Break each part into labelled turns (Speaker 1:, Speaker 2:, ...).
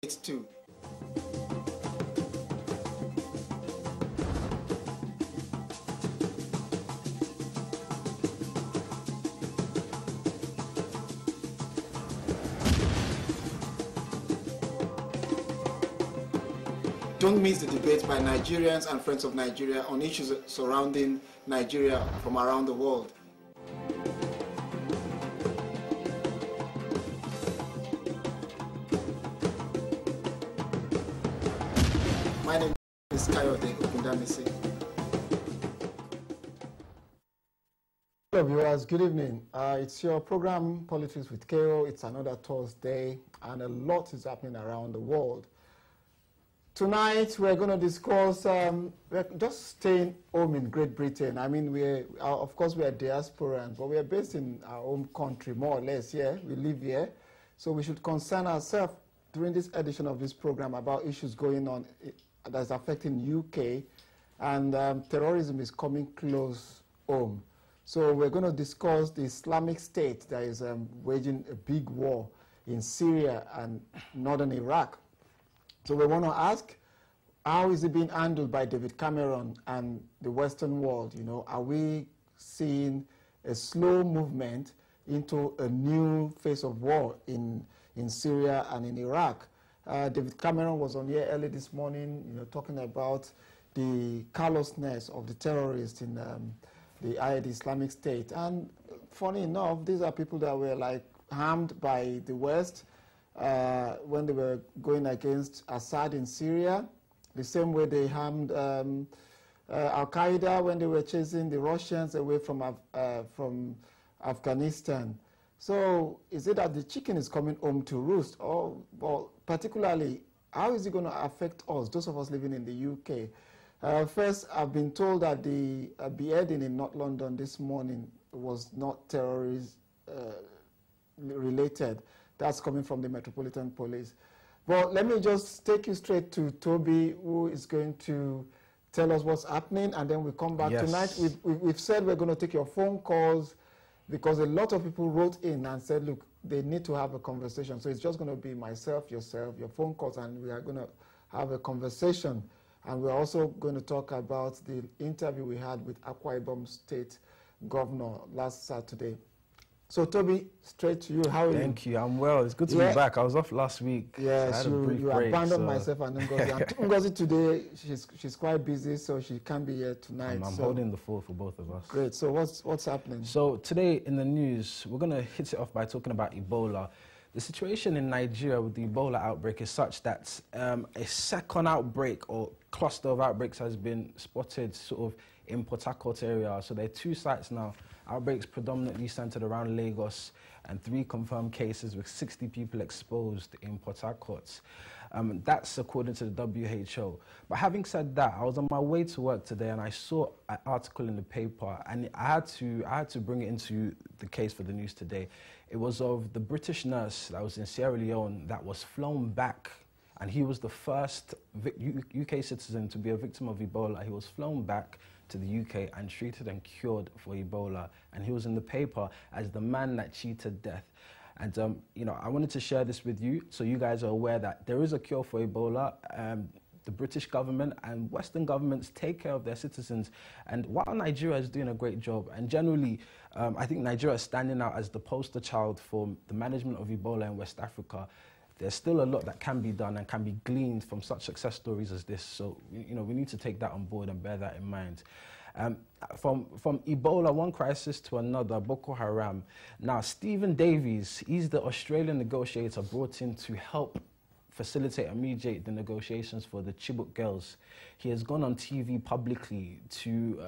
Speaker 1: too. Don't miss the debate by Nigerians and friends of Nigeria on issues surrounding Nigeria from around the world. My name is Kayode Okundamisi. Hello viewers, good evening. It's your program Politics with KO. It's another Thursday and a lot is happening around the world. Tonight we're going to discuss, we're just staying home in Great Britain. I mean, of course we are diasporans, but we are based in our home country, more or less, yeah? We live here. So we should concern ourselves during this edition of this program about issues going on that's affecting UK, and terrorism is coming close home. So we're going to discuss the Islamic State that is waging a big war in Syria and northern Iraq. So we want to ask, how is it being handled by David Cameron and the Western world? You know, are we seeing a slow movement into a new phase of war in Syria and in Iraq? David Cameron was on here early this morning, you know, talking about the callousness of the terrorists in the Islamic State. And funny enough, these are people that were like harmed by the West when they were going against Assad in Syria, the same way they harmed Al-Qaeda when they were chasing the Russians away from Afghanistan. So is it that the chicken is coming home to roost? Or, well, particularly, how is it going to affect us, those of us living in the UK? First, I've been told that the beheading in North London this morning was not terrorist related. That's coming from the Metropolitan Police. But let me just take you straight to Toby, who is going to tell us what's happening, and then we'll come back. Yes. Tonight. We've said we're going to take your phone calls because a lot of people wrote in and said, look, they need to have a conversation. So it's just going to be myself, yourself, your phone calls, and we are going to have a conversation. And we're also going to talk about the interview we had with Akwa Ibom State Governor last Saturday. So, Toby, straight to you. How are you?
Speaker 2: Thank you. I'm well. It's good to be back. I was off last week.
Speaker 1: Yes,
Speaker 2: so
Speaker 1: you abandoned myself and Ngozi. And Ngozi today, she's quite busy, so she can't be here tonight.
Speaker 2: I'm holding the fort for both of us.
Speaker 1: Great. So what's happening?
Speaker 2: So today in the news, we're going to hit it off by talking about Ebola. The situation in Nigeria with the Ebola outbreak is such that a second outbreak or cluster of outbreaks has been spotted sort of in Port Harcourt area. So there are 2 sites now. Outbreaks predominantly centered around Lagos and 3 confirmed cases with 60 people exposed in Port Harcourt. That's according to the WHO. But having said that, I was on my way to work today and I saw an article in the paper, and I had to bring it into the case for the news today. It was of the British nurse that was in Sierra Leone that was flown back, and he was the first UK citizen to be a victim of Ebola. He was flown back to the UK and treated and cured for Ebola, and he was in the paper as the man that cheated death. And you know, I wanted to share this with you so you guys are aware that there is a cure for Ebola. The British government and Western governments take care of their citizens, and while Nigeria is doing a great job, and generally I think Nigeria is standing out as the poster child for the management of Ebola in West Africa, there's still a lot that can be done and can be gleaned from such success stories as this. So, you know, we need to take that on board and bear that in mind. From Ebola, one crisis to another, Boko Haram. Now, Stephen Davies, he's the Australian negotiator brought in to help facilitate and mediate the negotiations for the Chibok girls. He has gone on TV publicly to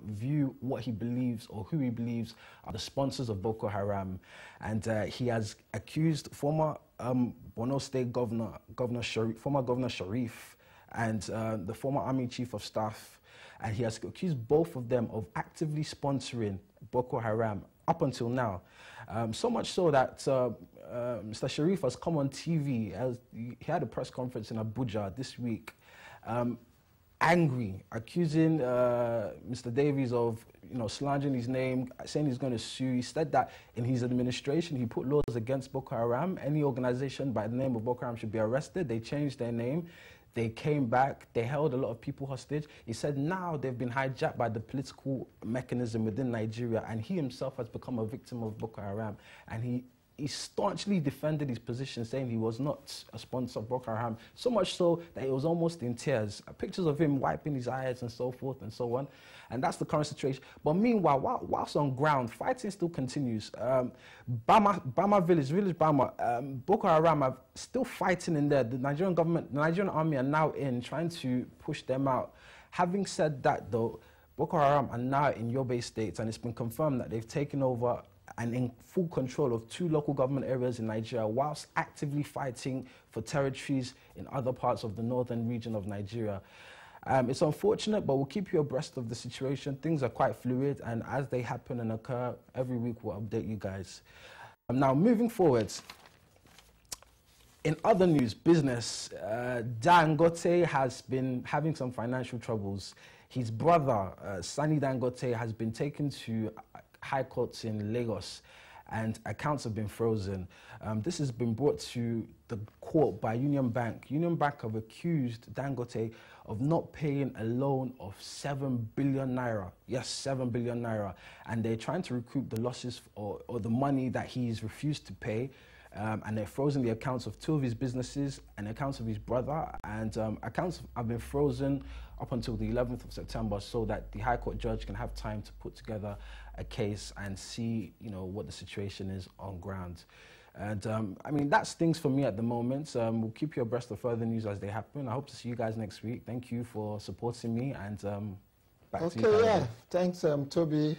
Speaker 2: view what he believes or who he believes are the sponsors of Boko Haram. And he has accused former Borno State former Governor Sharif and the former Army Chief of Staff, and he has accused both of them of actively sponsoring Boko Haram up until now. So much so that Mr. Sharif has come on TV, he had a press conference in Abuja this week, angry, accusing Mr. Davies of slandering his name, saying he's going to sue. He said that in his administration he put laws against Boko Haram. Any organization by the name of Boko Haram should be arrested. They changed their name. They came back. They held a lot of people hostage. He said now they've been hijacked by the political mechanism within Nigeria, and he himself has become a victim of Boko Haram. And he staunchly defended his position, saying he was not a sponsor of Boko Haram, so much so that he was almost in tears. Pictures of him wiping his eyes and so forth and so on. And that's the current situation. But meanwhile, whilst on ground, fighting still continues. Bama village Bama, Boko Haram are still fighting in there. The Nigerian government, the Nigerian army are now in trying to push them out. Having said that though, Boko Haram are now in Yobe State, and it's been confirmed that they've taken over and in full control of 2 local government areas in Nigeria, whilst actively fighting for territories in other parts of the northern region of Nigeria. It's unfortunate, but we'll keep you abreast of the situation. Things are quite fluid, and as they happen and occur, every week we'll update you guys. Now, moving forward, in other news, business, Dangote has been having some financial troubles. His brother, Sani Dangote, has been taken to high courts in Lagos, and accounts have been frozen. This has been brought to the court by Union Bank. Union Bank have accused Dangote of not paying a loan of 7 billion naira. Yes, 7 billion naira. And they're trying to recoup the losses or the money that he's refused to pay. And they're frozen the accounts of 2 of his businesses and accounts of his brother. And accounts have been frozen up until the 11th of September so that the High Court judge can have time to put together a case and see, what the situation is on ground. And I mean, that's things for me at the moment. We'll keep you abreast of further news as they happen. I hope to see you guys next week. Thank you for supporting me, and back to you.
Speaker 1: Okay, yeah. Thanks, Toby.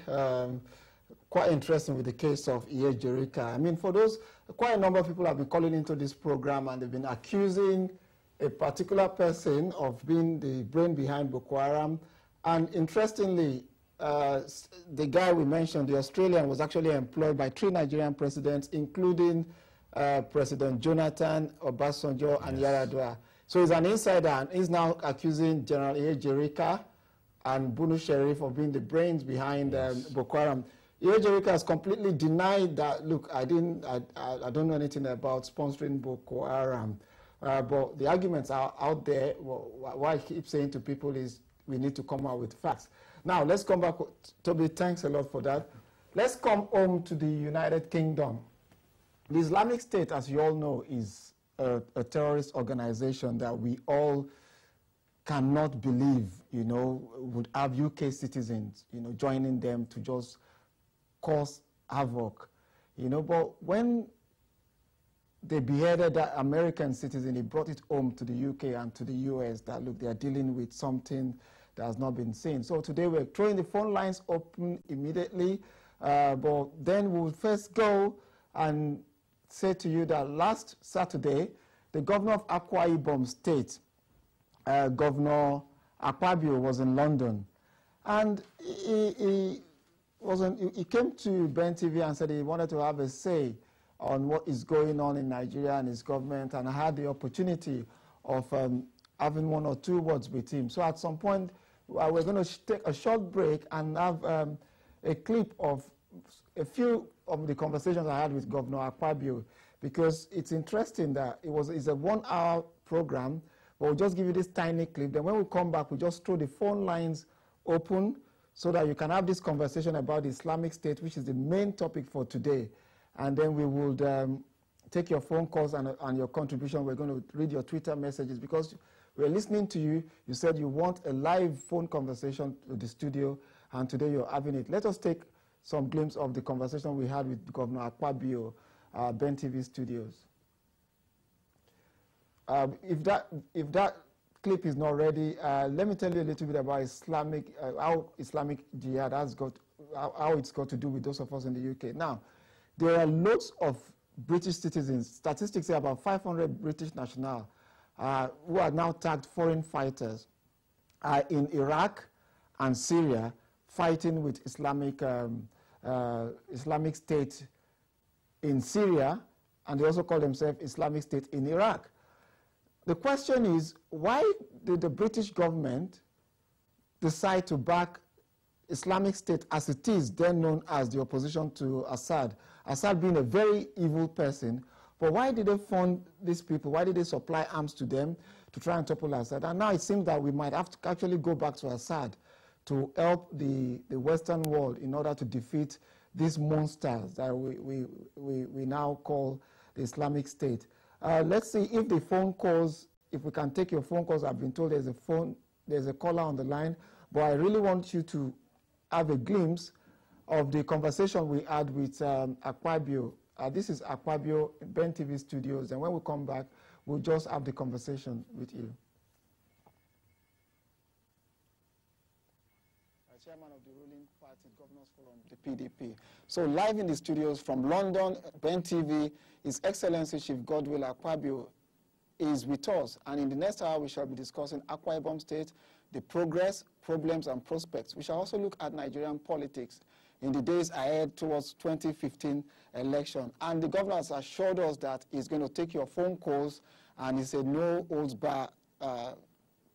Speaker 1: Quite interesting with the case of Jerika. I mean, for those, quite a number of people have been calling into this program, and they've been accusing a particular person of being the brain behind Boko Haram. And interestingly, the guy we mentioned, the Australian, was actually employed by 3 Nigerian presidents, including President Jonathan, Obasanjo, and Yar'Adua. So he's an insider, and he's now accusing General Jerika and Bunu Sheriff of being the brains behind Boko Haram. Jerika has completely denied that. Look, I don't know anything about sponsoring Boko Haram. But the arguments are out there. What I keep saying to people is we need to come out with facts. Now, let's come back. Toby, thanks a lot for that. Let's come home to the United Kingdom. The Islamic State, as you all know, is a terrorist organization that we all cannot believe, would have UK citizens, joining them to just cause havoc, But when they beheaded that American citizen, he brought it home to the UK and to the US that, look, they are dealing with something that has not been seen. So today we're throwing the phone lines open immediately, but then we'll first go and say to you that last Saturday, the governor of Akwa Ibom State, Governor Akpabio, was in London, and he came to Ben TV and said he wanted to have a say on what is going on in Nigeria and his government, and I had the opportunity of having 1 or 2 words with him. So at some point, we're going to take a short break and have a clip of a few of the conversations I had with Governor Akpabio, because it's interesting that it's a 1-hour program, but we'll just give you this tiny clip. Then when we come back, we'll just throw the phone lines open so that you can have this conversation about the Islamic State, which is the main topic for today. And then we will take your phone calls and your contribution. We're going to read your Twitter messages because we're listening to you. You said you want a live phone conversation with the studio, and today you're having it. Let us take some glimpse of the conversation we had with Governor Akpabio, Ben TV studios. If that clip is not ready, let me tell you a little bit about how Islamic Jihad how it's got to do with those of us in the UK. Now, there are lots of British citizens. Statistics say about 500 British nationals who are now tagged foreign fighters in Iraq and Syria, fighting with Islamic State in Syria, and they also call themselves Islamic State in Iraq. The question is, why did the British government decide to back Islamic State as it is then known as the opposition to Assad? Assad being a very evil person, but why did they fund these people? Why did they supply arms to them to try and topple Assad? And now it seems that we might have to actually go back to Assad to help the Western world in order to defeat these monsters that we now call the Islamic State. Let's see if the phone calls, if we can take your phone calls. I've been told there's a caller on the line, but I really want you to have a glimpse of the conversation we had with Akpabio. This is Akpabio, Ben TV Studios, and when we come back, we'll just have the conversation with you. Chairman of the ruling party, Governors Forum, the PDP. So live in the studios from London, Ben TV, His Excellency Chief Godwill Akpabio is with us. And in the next hour, we shall be discussing Akwa Ibom State, the progress, problems, and prospects. We shall also look at Nigerian politics in the days ahead towards 2015 election. And the governor has assured us that he's going to take your phone calls, and it's a no-holds-bar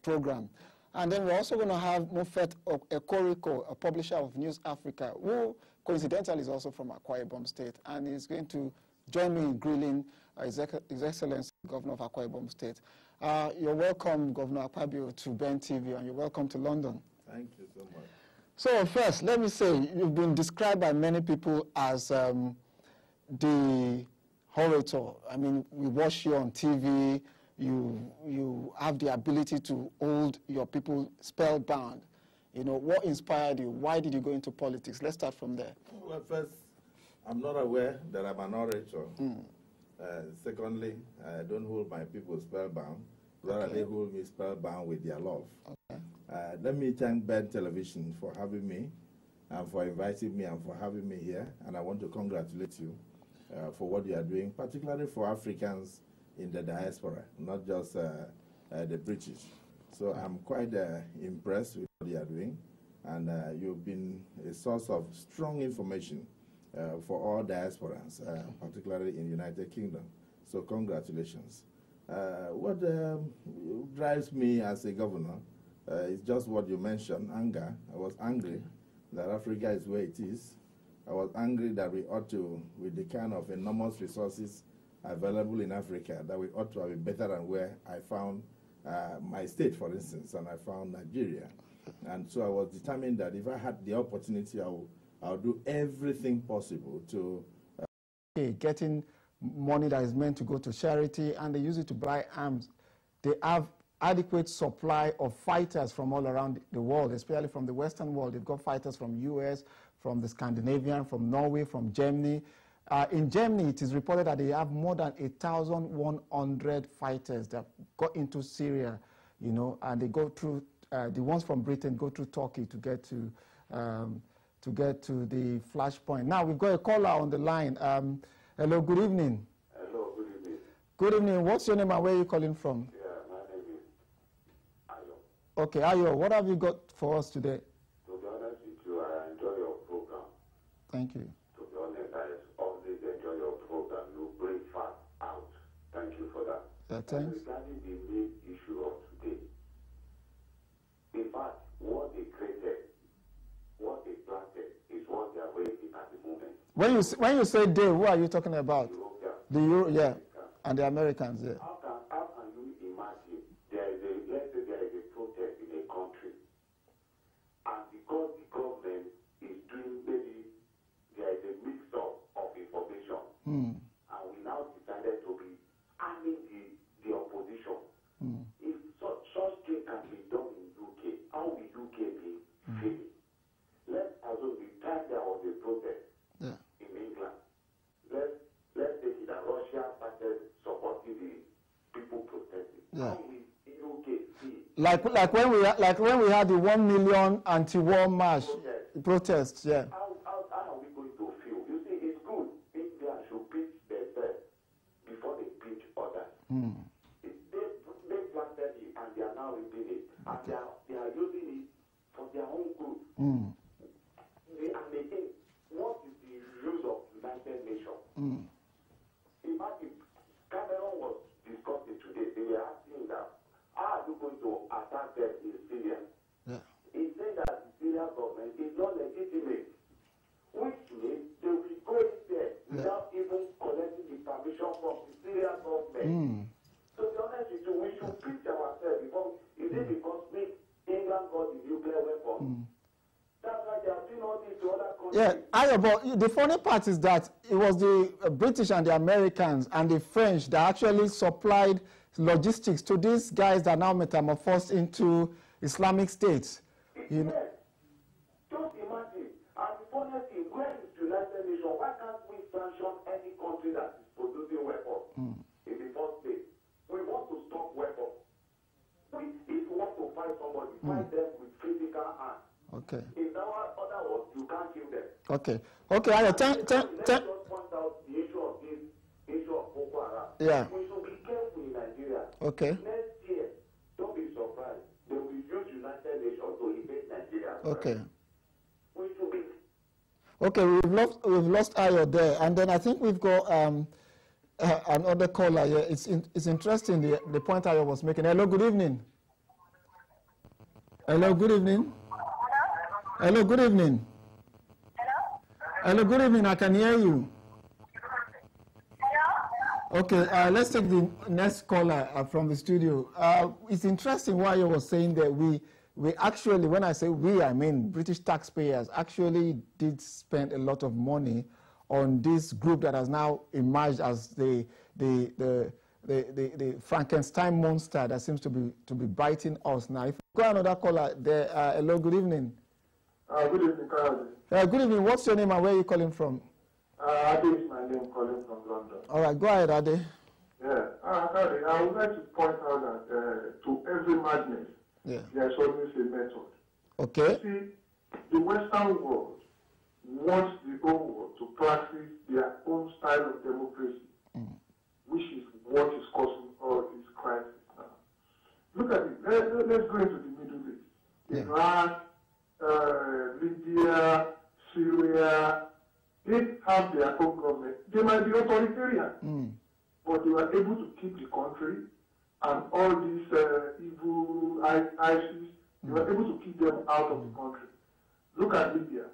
Speaker 1: program. And then we're also going to have Mofet Ekoriko, a publisher of News Africa, who coincidentally is also from Akwa Ibom State, and he's going to join me in grilling His Excellency, Governor of Akwa Ibom State. You're welcome, Governor Akpabio, to Ben TV, and you're welcome to London.
Speaker 3: Thank you so much.
Speaker 1: So first, let me say, you've been described by many people as the orator. I mean, we watch you on TV. You have the ability to hold your people spellbound. You know, what inspired you? Why did you go into politics? Let's start from there.
Speaker 3: Well, first, I'm not aware that I'm an orator. Secondly, I don't hold my people spellbound. Rather, they hold me spellbound with their love.
Speaker 1: Okay.
Speaker 3: Let me thank Ben Television for having me, and for inviting me, and for having me here. And I want to congratulate you for what you are doing, particularly for Africans in the diaspora, not just the British. So I'm quite impressed with what you are doing, and you've been a source of strong information for all diasporans, particularly in the United Kingdom. So congratulations. What drives me as a governor is just what you mentioned, anger. I was angry that Africa is where it is. I was angry that we ought to, with the kind of enormous resources available in Africa, that we ought to have been better than where I found my state, for instance, and I found Nigeria. And so I was determined that if I had the opportunity, I'll do everything possible to...
Speaker 1: getting money that is meant to go to charity, and they use it to buy arms. They have adequate supply of fighters from all around the world, especially from the Western world. They've got fighters from US, from the Scandinavian, from Norway, from Germany. In Germany, it is reported that they have more than 1,100 fighters that got into Syria, you know, and they go through, the ones from Britain go through Turkey to get to the flashpoint. Now, we've got a caller on the line. Hello, good evening.
Speaker 4: Hello, good evening.
Speaker 1: Good evening. What's your name and where are you calling from?
Speaker 4: Yeah, my name is Ayo.
Speaker 1: Okay, Ayo, what have you got for us today?
Speaker 4: To be honest with you, I enjoy your program.
Speaker 1: Thank you.
Speaker 4: To be honest, I always enjoy your program. You bring facts out. Thank you for that.
Speaker 1: Thanks.
Speaker 4: Regarding the main issue of today, in fact, what they created, what they planted, is what they are waiting at the moment.
Speaker 1: When you say they, who are you talking about?
Speaker 4: European,
Speaker 1: The Euro, yeah, and the Americans, yeah.
Speaker 4: How can you imagine let's say there is a protest in a country, and because the government is doing, maybe there is a mix-up of information, and we now decided to be arming the opposition. If such thing can be done in UK, how will UK be feeling? Let's assume the time there was a protest in England. Let's take it that Russia started supporting the people protesting.
Speaker 1: Yeah.
Speaker 4: How will UK feel?
Speaker 1: Like when we had the 1 million anti-war march protests, yeah.
Speaker 4: How are we going to feel? You see, it's good if they should pitch themselves before they pitch others. They planted it and they are now reaping it, and they are using it for their own good. And again, what is the use of United Nations? Imagine, Cameron was discussing today. They were asking that, how are you going to attack them in Syria?
Speaker 1: Yeah.
Speaker 4: He said
Speaker 1: Yeah, Ayo, but the funny part is that it was the British and the Americans and the French that actually supplied logistics to these guys that now metamorphosed into Islamic states. You know?
Speaker 4: Just imagine, and the funny thing, where is the United Nations? Why can't we sanction any country that is producing weapons in the first place? We want to stop weapons. If you want to fight somebody, fight them with physical hands.
Speaker 1: Okay.
Speaker 4: In other words, you can't kill them.
Speaker 1: Okay. Okay, Ayo,
Speaker 4: Let's just point out the issue of Boko Haram.
Speaker 1: Yeah.
Speaker 4: We should be careful in Nigeria.
Speaker 1: Okay.
Speaker 4: Next year, don't be surprised. They will use United Nations to invade Nigeria.
Speaker 1: Okay.
Speaker 4: We should be.
Speaker 1: Okay, we've lost Ayo there, and then I think we've got another caller here. It's interesting the point Ayo was making. Hello, good evening. Hello, good evening. Hello, good evening.
Speaker 5: Hello?
Speaker 1: Hello, good evening. I can hear you.
Speaker 5: Hello?
Speaker 1: Okay, let's take the next caller from the studio. It's interesting why you were saying that we actually, when I say we, I mean British taxpayers, actually did spend a lot of money on this group that has now emerged as the Frankenstein monster that seems to be biting us now. If we got another caller there, hello, good evening.
Speaker 6: Good evening, Carol.
Speaker 1: Good evening. What's your name and where are you calling from?
Speaker 6: Ade is my name, calling from London.
Speaker 1: All right, go ahead, Ade.
Speaker 6: Yeah, Carol, I would like to point out that to every madness, there's always a method.
Speaker 1: Okay.
Speaker 6: See, the Western world wants the whole world to practice their own style of democracy, which is what is causing all this crisis now. Look at it. Let's go into the Middle East. Iraq, Libya, Syria, they have their own government. They might be authoritarian, but they were able to keep the country and all these evil ISIS, they were able to keep them out of the country. Look at Libya.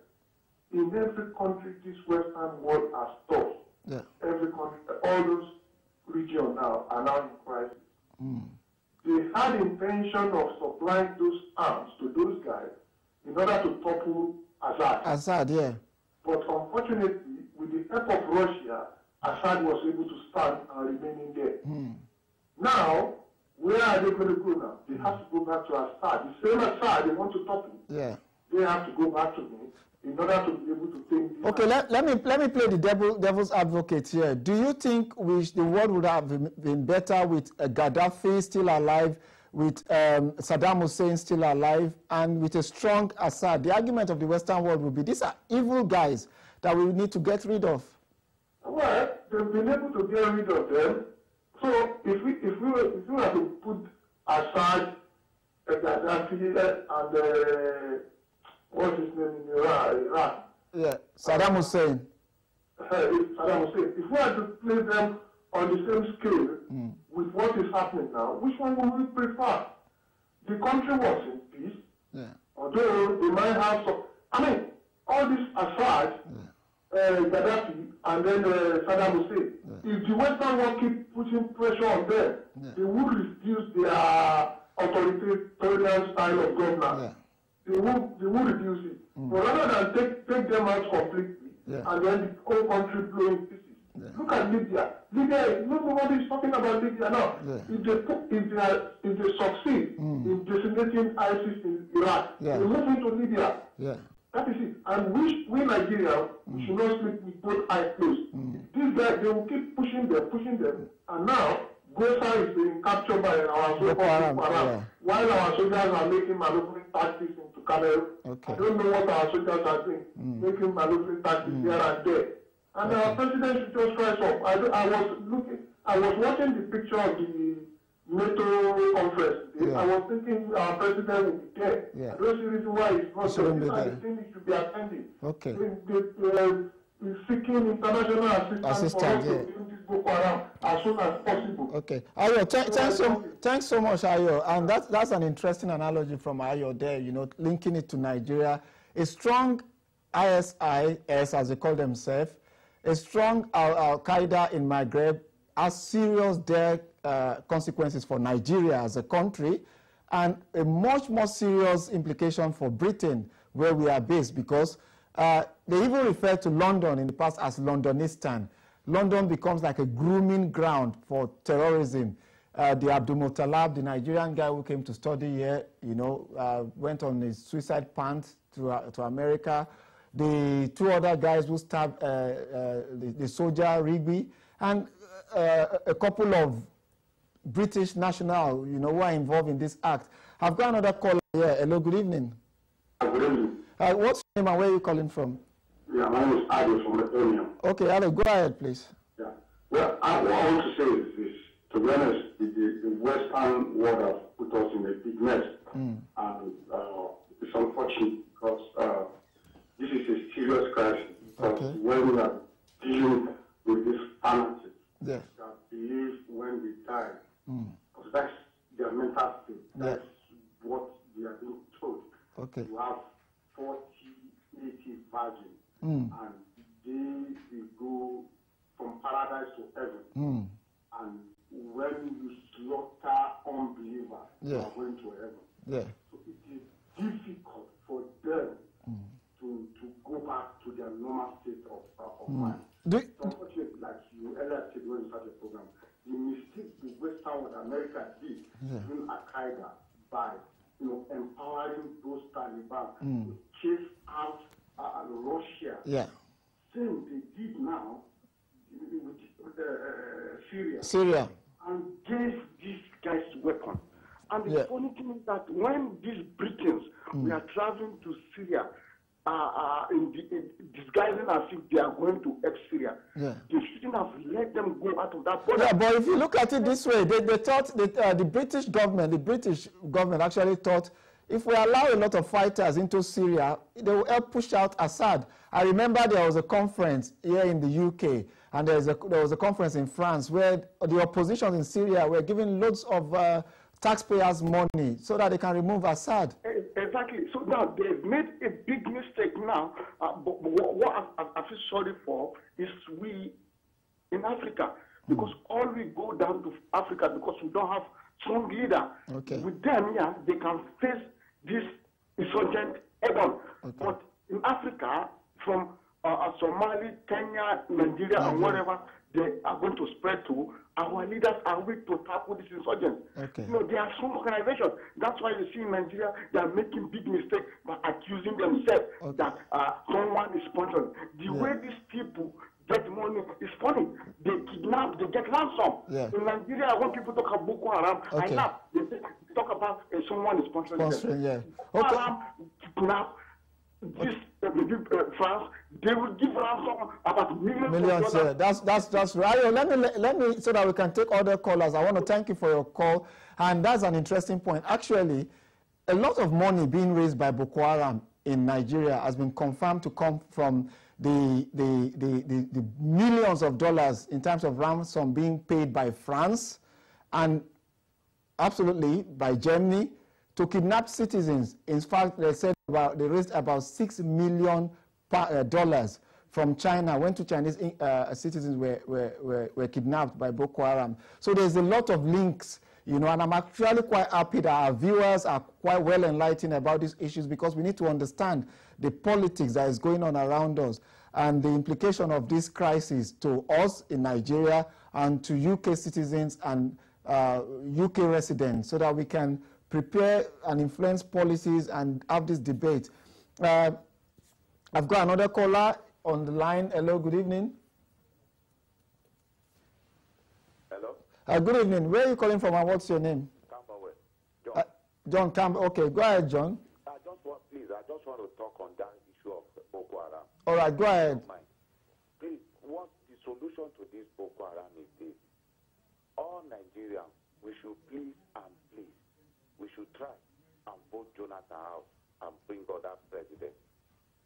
Speaker 6: In every country this Western world has touched, every country, all those regions now are now in crisis. They had intention of supplying those arms to those guys in order to topple Assad.
Speaker 1: Assad, yeah.
Speaker 6: But unfortunately, with the help of Russia, Assad was able to stand and remain in there. Now, where are they going to go now? They have to go back to Assad. The same Assad they want to topple. Yeah. They have to go back to him in order to be able to take.
Speaker 1: Okay, let me play the devil's advocate here. Do you think the world would have been better with Gaddafi still alive, with Saddam Hussein still alive, and with a strong Assad? The argument of the Western world would be these are evil guys that we need to get rid of.
Speaker 6: Well, they've been able to get rid of them. So if we were to put Assad, Gaddafi, and what's his name in Iraq?
Speaker 1: Yeah, Saddam Hussein.
Speaker 6: Saddam Hussein. If we had to place them on the same scale with what is happening now, which one would we prefer? The country was in peace, although they might have some. I mean, all this Assad, Gaddafi, and then Saddam Hussein. If the Western world keep putting pressure on them, they would reduce their authoritarian style of governance. They would reduce it. But rather than take them out completely, and then the whole country blow in pieces. Look at Libya. Nobody is talking about Libya now. If they succeed in decimating ISIS in Iraq, they move into Libya. That is it. And we Nigeria, we should not sleep with both eyes closed. These guys, they will keep pushing them, and now Gosa is being captured by our so-called Boko Haram, while our soldiers are making maneuvering tactics into Cameroon. I don't know what our soldiers are doing, making maneuvering tactics here and there. And our president should just rise up. I was watching the picture of the NATO conference. I was thinking our president would be there. I don't see reason why it's not there. These are the things he should be attending. Seeking international assistance for us to bring this Boko Haram as soon as possible.
Speaker 1: Okay. Ayo, thanks so much, Ayo. And that's an interesting analogy from Ayo there, linking it to Nigeria. A strong ISIS, as they call themselves, a strong Al-Qaeda in Maghreb has serious consequences for Nigeria as a country, and a much more serious implication for Britain, where we are based, because They even refer to London in the past as Londonistan. London becomes like a grooming ground for terrorism. The Abdul Muttalab, the Nigerian guy who came to study here, went on his suicide punt to America. The two other guys who stabbed the soldier, Rigby, and a couple of British nationals, who are involved in this act. I've got another caller here. Hello, good evening.
Speaker 6: Good evening.
Speaker 1: What's your name and where are you calling from?
Speaker 6: Yeah, my name is Adi from Lithuania.
Speaker 1: Okay, Adi, go ahead, please.
Speaker 6: Yeah. Well, what I want to say is this. To be honest, the Western world has put us in a big mess. And it's unfortunate because this is a serious crisis. Because when we are dealing with this fanatics that believe when we die, because that's their mental state. That's what they are being told.
Speaker 1: Okay.
Speaker 6: You have 40, 80 virgins, and they will go from paradise to heaven. And when you slaughter unbelievers, you are going to heaven. So it is difficult for them to go back to their normal state of mind. So unfortunately, like you earlier said when you started the program, the mistake the Western world, America did in Al-Qaeda by empowering those Taliban to chase out Russia. Same they did now with Syria. And gave these guys weapons. And the funny thing is that when these Britons were traveling to Syria, disguising as if they are going to help Syria, they shouldn't have let them go out of that border.
Speaker 1: Yeah, but if you look at it this way, they thought that the British government actually thought if we allow a lot of fighters into Syria, they will help push out Assad. I remember there was a conference here in the UK, and there was a conference in France where the opposition in Syria were giving loads of taxpayers' money so that they can remove Assad.
Speaker 6: Exactly. So now they've made a big mistake now. But what I feel sorry for is we in Africa, because all we go down to Africa because we don't have strong leader. With them, they can face this insurgent head-on. But in Africa, from Somalia, Kenya, Nigeria, and whatever they are going to spread to, our leaders are weak to tackle this insurgents. They are strong organizations. That's why you see in Nigeria, they are making big mistakes by accusing themselves that someone is sponsoring. The way these people get money is funny. They kidnap, they get ransom. In Nigeria, when people talk about Boko Haram, I laugh. They talk about someone is sponsoring them. Boko Haram kidnap this France, they will give ransom about millions.
Speaker 1: That's right. Let me so that we can take other callers. I want to thank you for your call, and that's an interesting point. Actually, a lot of money being raised by Boko Haram in Nigeria has been confirmed to come from the millions of dollars in terms of ransom being paid by France and absolutely by Germany to kidnap citizens. In fact, they said they raised about $6 million from China when two Chinese citizens were kidnapped by Boko Haram. So there's a lot of links, and I'm actually quite happy that our viewers are quite well enlightened about these issues, because we need to understand the politics that is going on around us and the implication of this crisis to us in Nigeria and to UK citizens and UK residents, so that we can prepare and influence policies and have this debate. I've got another caller on the line. Hello, good evening.
Speaker 5: Hello.
Speaker 1: Good evening. Where are you calling from and what's your name?
Speaker 5: Camberwell. John.
Speaker 1: John Campbell. Okay, go ahead, John.
Speaker 5: I just want to talk on that issue of Boko Haram.
Speaker 1: All right, go ahead.
Speaker 5: Please, what the solution to this Boko Haram is this. All Nigerians, we should please and please, we should try and vote Jonathan out and bring other president.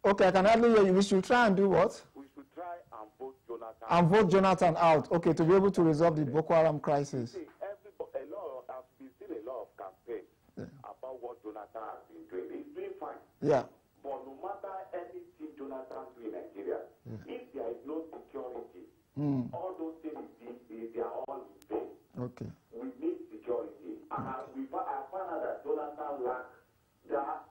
Speaker 1: Okay, I can hardly hear you. We should try and do what?
Speaker 5: We should try and vote Jonathan
Speaker 1: and vote Jonathan out. Okay, to be able to resolve the Boko Haram crisis.
Speaker 5: See, I've seen a lot of campaigns about what Jonathan has been doing. He's doing fine.
Speaker 1: Yeah.
Speaker 5: But no matter anything Jonathan do in Nigeria, if there is no security, all those things they are all in vain.
Speaker 1: Okay.
Speaker 5: We need security. And I found out that Jonathan lacks that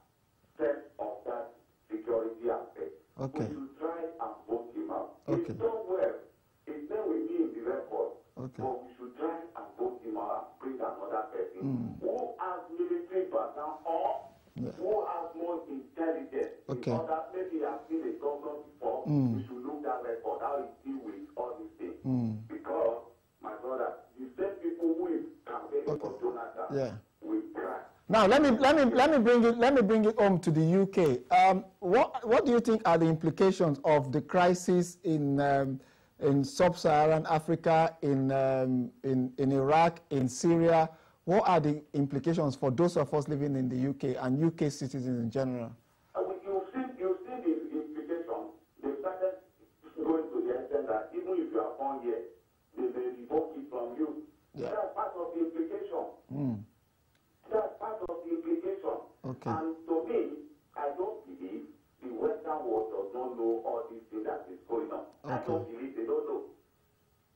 Speaker 5: sense of that security aspect.
Speaker 1: Okay.
Speaker 4: We should try and vote him out.
Speaker 1: Okay.
Speaker 4: He's done well. His name will be in the record.
Speaker 1: Okay.
Speaker 4: But we should try and vote him out and bring another person who has military background or who has more intelligence.
Speaker 1: Okay.
Speaker 4: In order, maybe I've seen a governor before. We should look that record, how he deal with all these things. Because, my brother, the same people who is campaigning for Jonathan will cry.
Speaker 1: Now let me bring it home to the UK. What do you think are the implications of the crisis in sub-Saharan Africa, in Iraq, in Syria? What are the implications for those of us living in the UK and UK citizens in general?
Speaker 4: You've seen the implication. They started going to the extent that even if you are born here, they may revoke it from you.
Speaker 1: Yeah.
Speaker 4: That's part of the implication. That's part of the implication.
Speaker 1: Okay.
Speaker 4: And to me, I don't believe the Western world does not know all these things that is going on. I don't believe they don't know.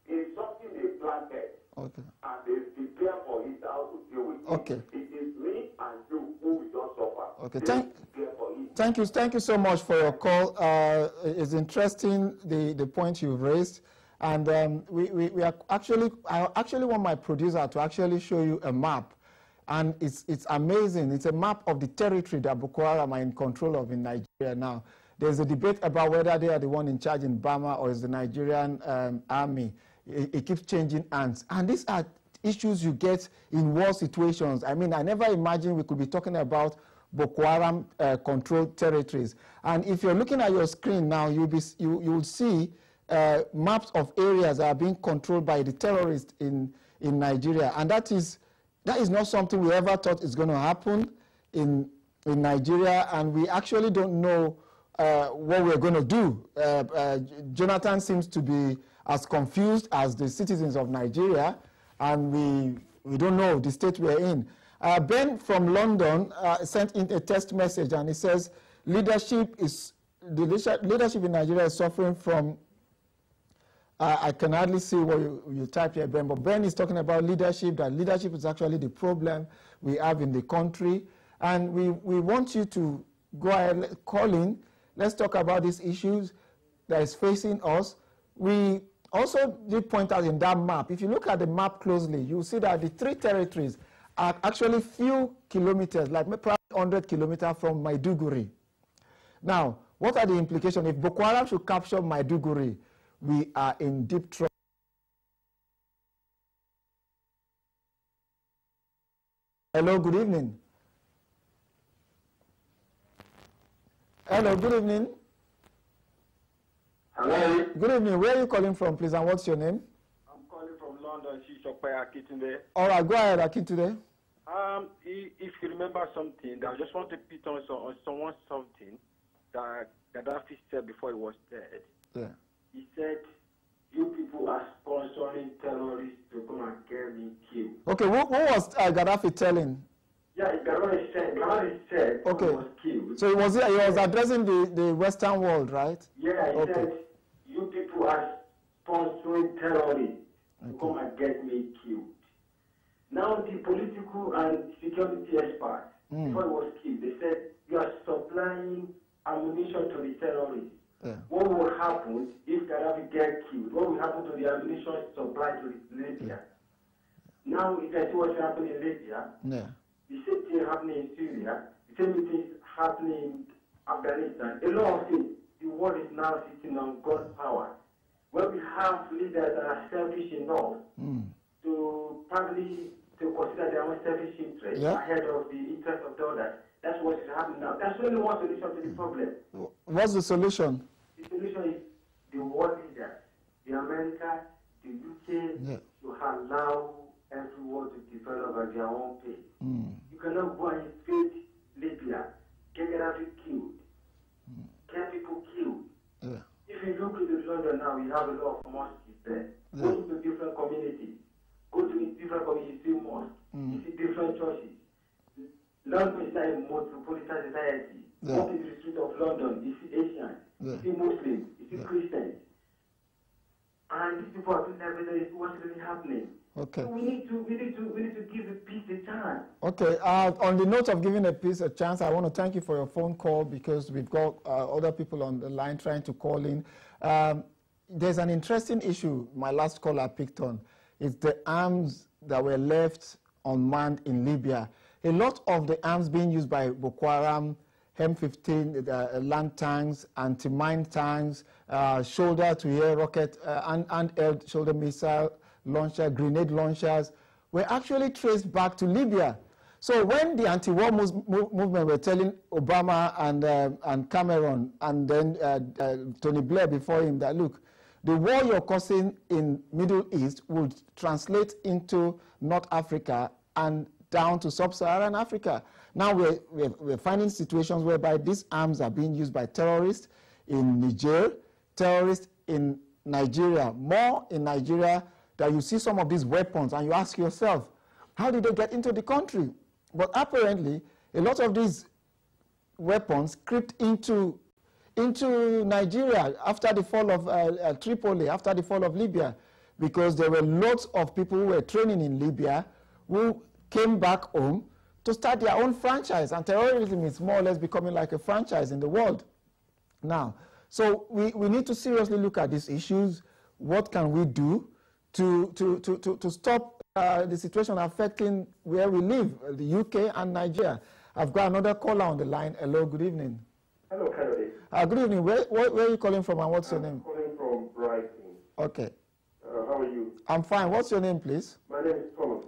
Speaker 4: It's something they planted.
Speaker 1: Okay.
Speaker 4: And they prepare for it, how to deal with it.
Speaker 1: Okay.
Speaker 4: It is me and you who will just suffer.
Speaker 1: Okay. Thank you so much for your call. It's interesting the point you've raised, and we are I actually want my producer to actually show you a map, and it's amazing. It's a map of the territory that Boko Haram are in control of in Nigeria now. There's a debate about whether they are the one in charge in Burma or is the Nigerian army. It keeps changing hands, and these are issues you get in war situations. I mean, I never imagined we could be talking about Boko Haram controlled territories. And if you're looking at your screen now, you will see maps of areas that are being controlled by the terrorists in Nigeria, and that is not something we ever thought is going to happen in Nigeria, and we actually don't know what we're going to do. Jonathan seems to be as confused as the citizens of Nigeria, and we don't know the state we're in. Ben from London sent in a text message, and he says leadership in Nigeria is suffering from, I can hardly see what you typed here, Ben, but Ben is talking about leadership, that leadership is actually the problem we have in the country. And we want you to go ahead, call in. Let's talk about these issues that is facing us. We also did point out in that map, if you look at the map closely, you'll see that the three territories are actually few kilometers, like probably 100 kilometers from Maiduguri. Now, what are the implications? If Boko Haram should capture Maiduguri, we are in deep trouble. Hello, good evening. Hello, good evening.
Speaker 6: Hello.
Speaker 1: Good evening. Where are you calling from, please, and what's your name?
Speaker 6: I'm calling from London, Akintunde.
Speaker 1: All right, go ahead, Akintunde.
Speaker 6: If you remember something, I just want to put on something that Gaddafi said before he was dead.
Speaker 1: Yeah.
Speaker 6: He said, "You people are sponsoring terrorists to come and get me killed."
Speaker 1: Okay, what was Gaddafi telling?
Speaker 6: Yeah, Gaddafi said
Speaker 1: okay.
Speaker 6: He was killed.
Speaker 1: So he was addressing the Western world, right?
Speaker 6: Yeah, he said, "You people are sponsoring terrorists to come and get me killed." Now the political and security experts, before he was killed, they said, "You are supplying ammunition to the terrorists."
Speaker 1: Yeah.
Speaker 6: What will happen if Gaddafi gets killed? What will happen to the ammunition supplied to Libya? Now, if I see what's happening in Libya, the same thing happening in Syria, the same thing is happening in Afghanistan. A lot of things. The world is now sitting on God's power. When we have leaders that are selfish enough to partly to consider their own selfish interest ahead of the interest of the others, that's what is happening now. That's only one solution to the problem.
Speaker 1: What's the solution?
Speaker 6: The solution is the world leaders, the America, the UK, to allow everyone to develop at their own pace. You cannot go and invade Libya, get Gaddafi killed, get people killed. If you look at London now, we have a lot of mosques there. Go to different communities. Go to different communities, you see mosques. You see different churches. London is like a metropolitan society. Walk in the street of London, you see Asians, you see Muslims, you see Christians. And these people are doing everything, what's really happening.
Speaker 1: Okay.
Speaker 4: So we need to give the peace a chance.
Speaker 1: Okay. On the note of giving a peace a chance, I want to thank you for your phone call because we've got other people on the line trying to call in. There's an interesting issue my last caller picked on. It's the arms that were left unmanned in Libya. A lot of the arms being used by Boko Haram, M15 land tanks, anti-mine tanks, shoulder-to-air rocket, and shoulder missile launcher, grenade launchers, were actually traced back to Libya. So when the anti-war movement were telling Obama and Cameron and then Tony Blair before him that, look, the war you're causing in Middle East would translate into North Africa and down to sub-Saharan Africa. Now we're finding situations whereby these arms are being used by terrorists in Niger, terrorists in Nigeria, more in Nigeria, that you see some of these weapons and you ask yourself, how did they get into the country? But apparently, a lot of these weapons crept into Nigeria after the fall of Tripoli, after the fall of Libya, because there were lots of people who were training in Libya who came back home to start their own franchise, and terrorism is more or less becoming like a franchise in the world now. So we need to seriously look at these issues. What can we do to stop the situation affecting where we live, the UK and Nigeria? I've got another caller on the line. Hello, good evening.
Speaker 6: Hello, Kennedy.
Speaker 1: Good evening. Where are you calling from and what's your name?
Speaker 6: I'm calling from Brighton.
Speaker 1: Okay.
Speaker 6: How are you?
Speaker 1: I'm fine. What's your name, please?
Speaker 6: My name is Thomas.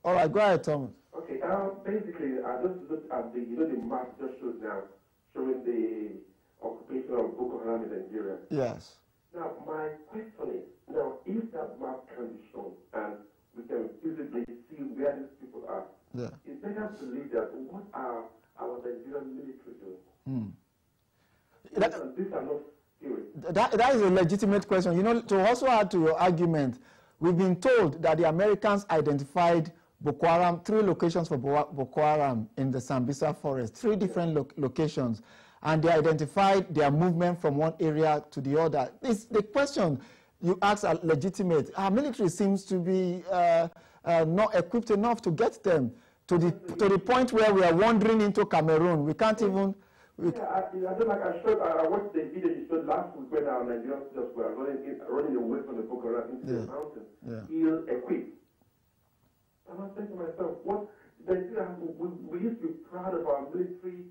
Speaker 1: All right, go ahead, Thomas.
Speaker 6: Okay, basically, I just looked at the map just showed now, showing the occupation of Boko Haram in Nigeria.
Speaker 1: Yes.
Speaker 6: Now, my question is, now, if that map can be shown and we can visibly see where these people are, it's better to believe that what are our Nigerian military doing? These are not serious.
Speaker 1: That is a legitimate question. You know, to also add to your argument, we've been told that the Americans identified Boko Haram, 3 locations for Boko Haram in the Sambisa forest, 3 different locations, and they identified their movement from one area to the other. The question you ask are legitimate. Our military seems to be not equipped enough to get them to the point where we are wandering into Cameroon. We can't even...
Speaker 6: I watched the video you showed last week when our Nigerian soldiers were running away from the Boko Haram into the mountain, ill-equipped. And I was thinking to myself, Nigeria, we used to be proud of our military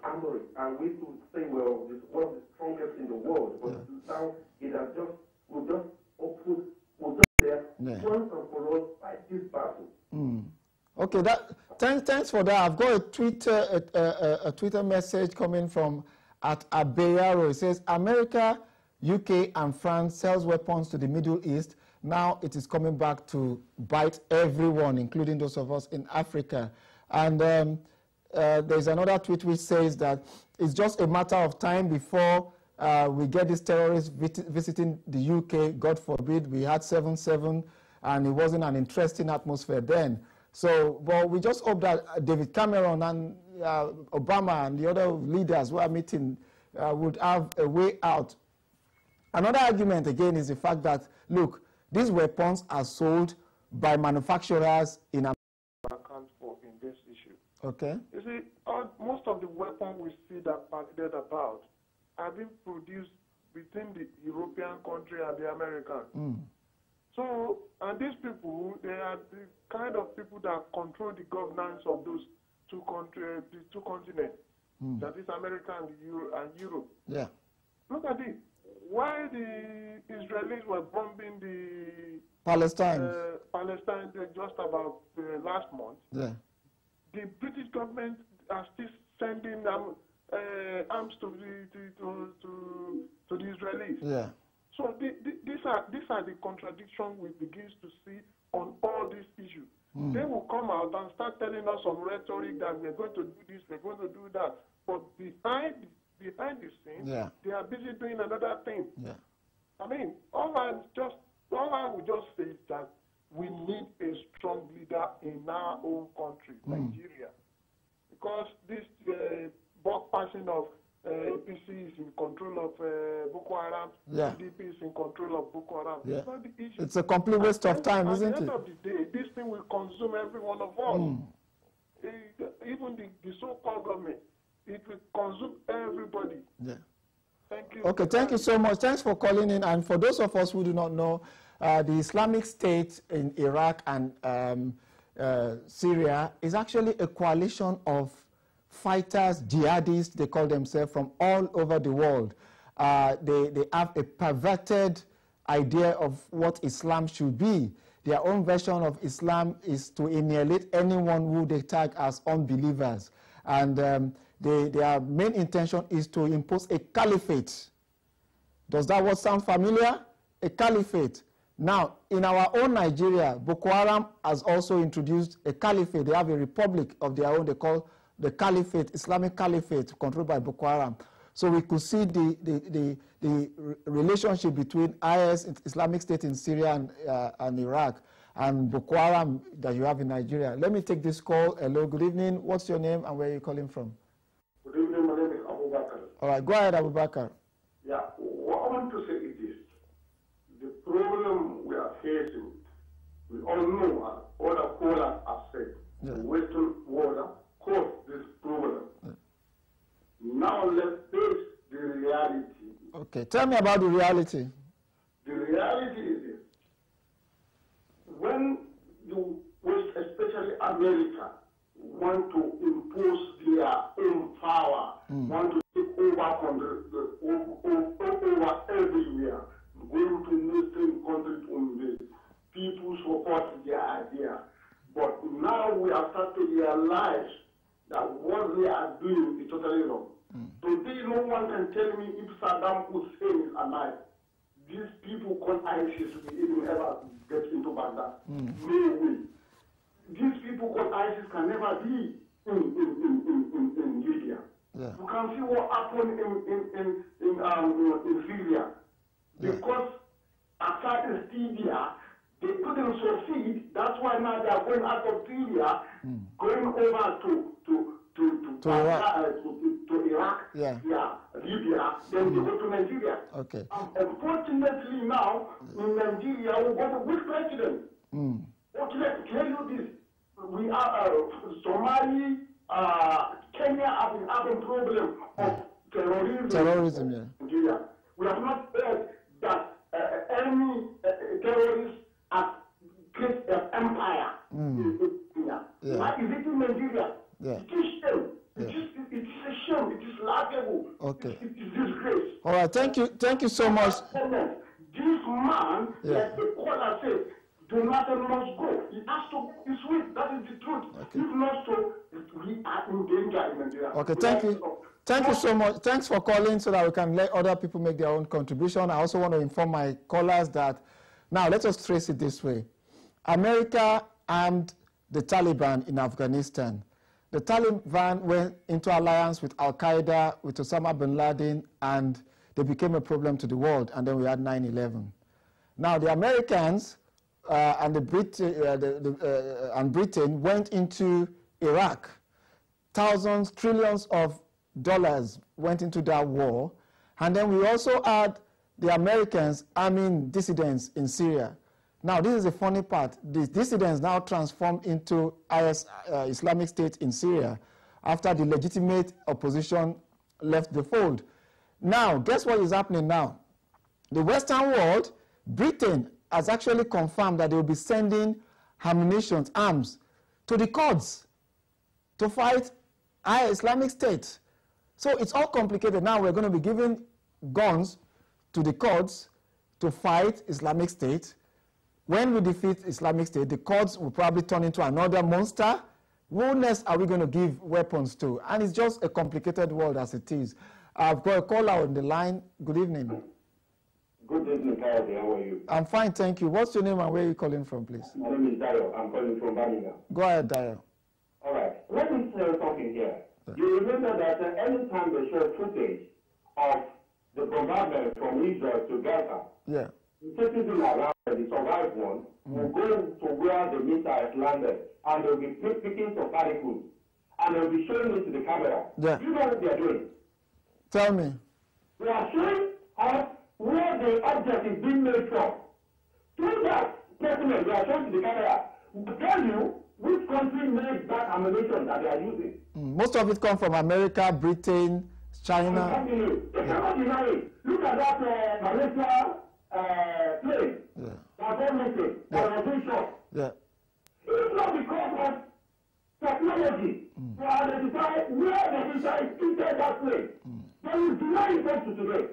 Speaker 6: armory, and we used to say, well, this is one of the strongest in the world. But now it has we'll just there once and for all fight this battle.
Speaker 1: Okay, thanks for that. I've got a Twitter message coming from @Abeyaro. It says, America, UK, and France sells weapons to the Middle East. Now it is coming back to bite everyone, including those of us in Africa. And there's another tweet which says that it's just a matter of time before we get these terrorists visiting the UK. God forbid, we had 7/7, and it wasn't an interesting atmosphere then. So, but we just hope that David Cameron and Obama and the other leaders who are meeting would have a way out. Another argument, again, is the fact that, look, these weapons are sold by manufacturers in America.
Speaker 6: Account for in this issue.
Speaker 1: Okay.
Speaker 6: You see, most of the weapons we see that paraded about are being produced between the European country and the Americans. So, and these people, they are the kind of people that control the governance of those two countries, the 2 continents, that is America and Europe. Yeah. Look at it. Why the Israelis were bombing the Palestine just about last month, the British government are still sending arms to the Israelis. Yeah. So these are the contradictions we begin to see on all these issues. They will come out and start telling us some rhetoric that we're going to do this, we're going to do that. But behind the scenes, they are busy doing another thing. Yeah. I mean, all I would just say is that we need a strong leader in our own country, Nigeria. Because this bulk passing of APC is in control of Boko Haram, PDP is in control of Boko Haram.
Speaker 1: Yeah.
Speaker 6: It's not the issue.
Speaker 1: It's a complete waste of time, isn't it?
Speaker 6: At the end of the day, this thing will consume every one of us. Even the so-called government, it will consume everybody.
Speaker 1: Yeah.
Speaker 6: Thank you.
Speaker 1: Okay, thank you so much. Thanks for calling in. And for those of us who do not know, the Islamic State in Iraq and Syria is actually a coalition of fighters, jihadists, they call themselves, from all over the world. They have a perverted idea of what Islam should be. Their own version of Islam is to annihilate anyone who they tag as unbelievers. And their main intention is to impose a caliphate. Does that word sound familiar? A caliphate. Now, in our own Nigeria, Boko Haram has also introduced a caliphate. They have a republic of their own. They call the caliphate, Islamic caliphate, controlled by Boko Haram. So we could see the relationship between IS, Islamic State in Syria and Iraq, and Boko Haram that you have in Nigeria. Let me take this call. Hello, good evening. What's your name and where are you calling from?
Speaker 6: Good evening, my name is Abu Bakr.
Speaker 1: All right, go ahead, Abu Bakr.
Speaker 6: Yeah, what I want to say is this. The problem we are facing, we all know, as other callers have said, the Western world caused this problem. Now let's face the reality.
Speaker 1: Okay, tell me about the reality.
Speaker 6: The reality is this. When you, especially America, want to impose their own power, want to take over over everywhere, going to Muslim countries only, people support their idea. But now we have started to realize that what they are doing is totally wrong. Today, no one can tell me if Saddam Hussein is alive. These people called ISIS will even ever get into Baghdad. No way. These people called ISIS can never be in Libya. Yeah. You can see what happened in Syria. Because Assad is still there, they couldn't succeed. That's why now they are going out of Syria, going over to Iraq, Libya, then they go to Nigeria.
Speaker 1: Okay.
Speaker 6: Unfortunately now, in Nigeria, we got a weak president. Okay, let me tell you this. We are, Somali, Kenya have been having problem of terrorism in Nigeria. We have not heard that any terrorist has created an empire in Kenya. Why is it in Nigeria? It is shame. It is a shame. It is laughable.
Speaker 1: Okay.
Speaker 6: It is disgrace.
Speaker 1: All right. Thank you so much.
Speaker 6: This man, like the caller said, Jonathan must go. He has to be sweet. That is the truth. Okay. If not so, we are in danger in Nigeria.
Speaker 1: Okay, thank you. Thank you so much. Thanks for calling so that we can let other people make their own contribution. I also want to inform my callers that, now let us trace it this way. America armed the Taliban in Afghanistan. The Taliban went into alliance with Al-Qaeda, with Osama bin Laden, and they became a problem to the world, and then we had 9/11. Now the Americans and Britain went into Iraq. Thousands, trillions of dollars went into that war. And then we also had the Americans arming dissidents in Syria. Now, this is the funny part. These dissidents now transformed into Islamic State in Syria after the legitimate opposition left the fold. Now, guess what is happening now? The Western world, Britain, has actually confirmed that they will be sending ammunition, arms, to the Kurds to fight Islamic State. So it's all complicated. Now we're going to be giving guns to the Kurds to fight Islamic State. When we defeat Islamic State, the Kurds will probably turn into another monster. Who next are we going to give weapons to? And it's just a complicated world as it is. I've got a caller on the line. Good evening.
Speaker 7: Good evening, Kyle. How are you?
Speaker 1: I'm fine, thank you. What's your name and where are you calling from, please?
Speaker 7: My name is Dayo. I'm calling from Birmingham.
Speaker 1: Go ahead, Dayo.
Speaker 7: All right. Let me say something here. You remember that any time they show footage of the bombardment from Israel to Gaza, the citizens around the survived one will go to where the missiles landed and they'll be picking some particles and they'll be showing it to the camera. You know what they're doing?
Speaker 1: Tell me.
Speaker 7: We are showing us where the object is being made from. Through that statement, we are showing to the camera, we tell you which country made that ammunition that they are using.
Speaker 1: Most of it comes from America, Britain, China.
Speaker 7: They cannot deny it. Look at that Malaysia plane.
Speaker 1: Yeah.
Speaker 7: That was missing. That was being shot.
Speaker 1: Yeah.
Speaker 7: It's not because of technology to identify where the missile entered that plane. They will deny it up to today.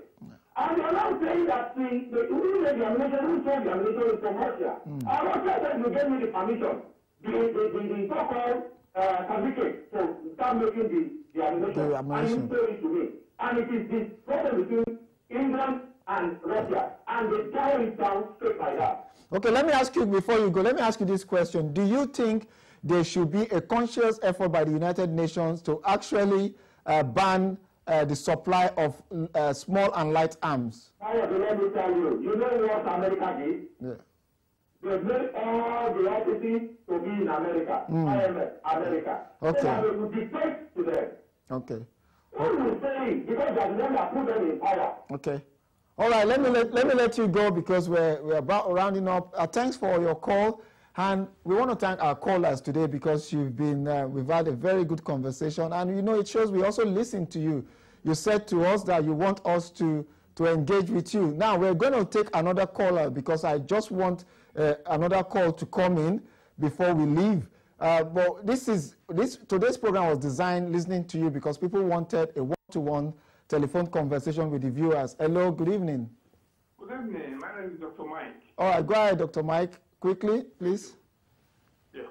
Speaker 7: And they are now saying that who made the ammunition, who sold the ammunition is from Russia. And Russia said you gave me the permission, the so-called certificate to start making the ammunition. And you sold it to me. And it is this problem between England and Russia. And they tie it down straight like that.
Speaker 1: Okay, let me ask you, before you go, let me ask you this question. Do you think there should be a conscious effort by the United Nations to actually ban the supply of small and light arms?
Speaker 7: Let me tell you, you know what America did?
Speaker 1: Yeah.
Speaker 7: They made all the offices to be in America. IMF, America.
Speaker 1: Okay.
Speaker 7: So they will dictate to them.
Speaker 1: Okay.
Speaker 7: Who will say it? Because they are the one that put them in power.
Speaker 1: Okay. All right, let me let you go because we're about rounding up. Thanks for your call. And we want to thank our callers today because we've had a very good conversation. And, you know, it shows we also listen to you. You said to us that you want us to engage with you. Now, we're going to take another caller because I just want another call to come in before we leave. But today's program was designed listening to you because people wanted a one-to-one telephone conversation with the viewers. Hello, good evening.
Speaker 6: Good evening. My name is Dr. Mike.
Speaker 1: All right, go ahead, Dr. Mike. Quickly, please.
Speaker 6: Yeah.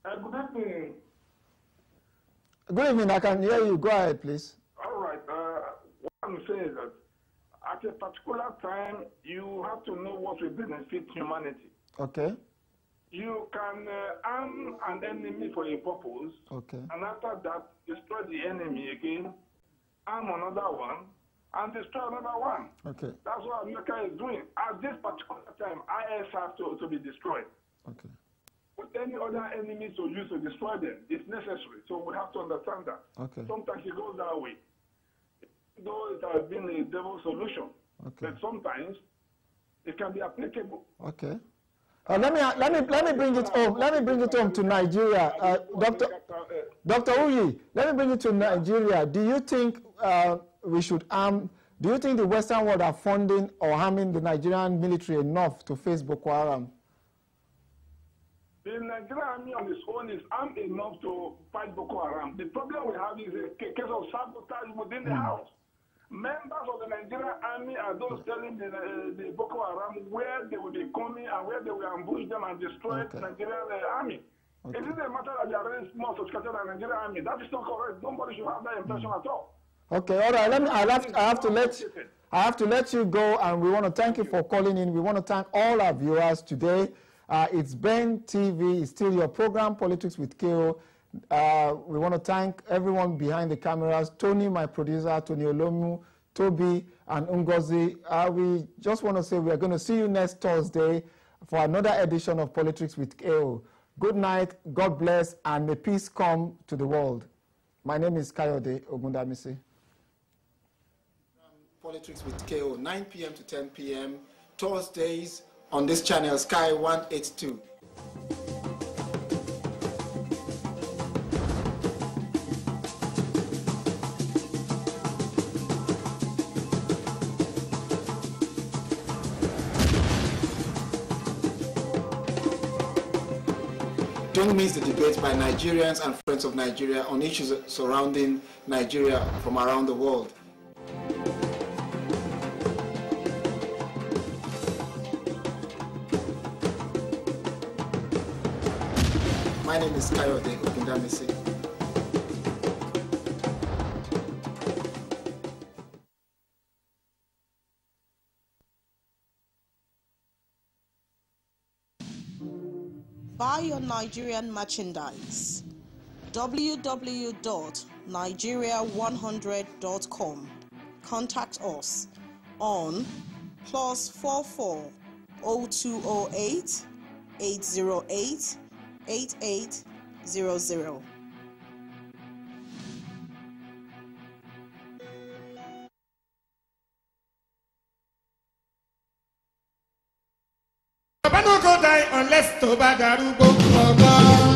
Speaker 6: Good evening.
Speaker 1: Good evening. I can hear you. Go ahead, please.
Speaker 6: All right. What I'm saying is that at a particular time, you have to know what will benefit humanity.
Speaker 1: Okay.
Speaker 6: You can arm an enemy for a purpose.
Speaker 1: Okay.
Speaker 6: And after that, destroy the enemy again, arm another one, and destroy another one.
Speaker 1: Okay.
Speaker 6: That's what America is doing. At this particular time, IS has to be destroyed.
Speaker 1: Okay.
Speaker 6: With any other enemies to use to destroy them, it's necessary. So we have to understand that.
Speaker 1: Okay.
Speaker 6: Sometimes it goes that way. Though it has been a devil solution,
Speaker 1: okay,
Speaker 6: but sometimes it can be applicable.
Speaker 1: Okay. Let me bring it home. Let me bring it home to Nigeria, Dr. Uyi. Let me bring it to Nigeria. Do you think we should arm? Do you think the Western world are funding or harming the Nigerian military enough to face Boko Haram?
Speaker 6: The Nigerian army on its own is armed enough to fight Boko Haram. The problem we have is a case of sabotage within the house. Members of the Nigerian army are those telling the Boko Haram where they will be coming and where they will ambush them and destroy the Nigerian army. Okay. It is a matter that they are very more sophisticated than the Nigerian army. That is not correct. Nobody should have that impression at all.
Speaker 1: Okay, all right. I have to let you go, and we want to thank you for calling in. We want to thank all our viewers today. It's Ben TV. It's still your program, Politics with KO. We want to thank everyone behind the cameras, Tony, my producer, Tony Olomu, Toby, and Ngozi. We just want to say we are going to see you next Thursday for another edition of Politics with KO. Good night, God bless, and may peace come to the world. My name is Kayode Ogundamisi. Politics with KO, 9 p.m. to 10 p.m. Thursdays on this channel, Sky 182. Don't miss the debates by Nigerians and friends of Nigeria on issues surrounding Nigeria from around the world. My name is Kayode Ogundamisi.
Speaker 8: Buy your Nigerian merchandise. www.nigeria100.com. Contact us on +44 0208 808 8800.
Speaker 9: Baba no go die unless to badarugo.